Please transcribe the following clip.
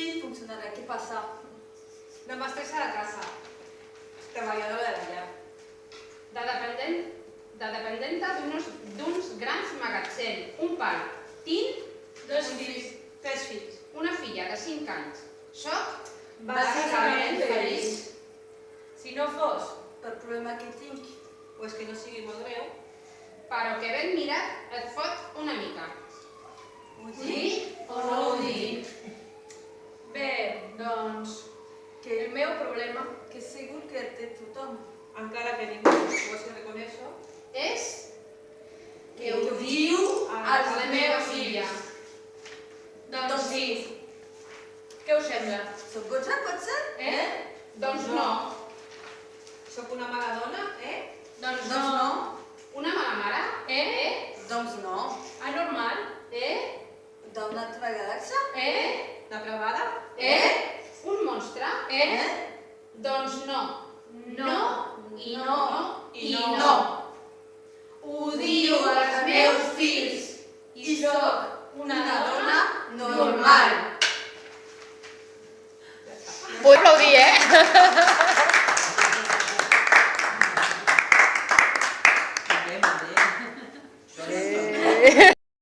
Sí, funcionarà. Què passa? La mestressa de casa, treballadora de la llar. De dependenta d'uns grans magatzems, un pare, tinc 2 fills, 3 fills. una filla de 5 anys. Soc Bàsicament feliç. Si no fos, Per problema que tinc. o és que no sigui molt greu, però que ben mirat et fot una mica. Ho dic o no ho dic? bé, doncs, Que el meu problema, que segur que el té tothom. encara que ningú ho hagi reconèixer, És Que ho diu a la meva filla. doncs sí. Què us sembla? Soc goja, pot ser? Doncs no. Soc una mala dona, Doncs no. Una mala mare? Doncs no. Anormal, D'una altra galàxia? depravada, Un monstre? Doncs no. No i no i i no. no. Ho diu als meus fills i soc Una dona normal. Vull aplaudir, eh? Molt bé, molt bé.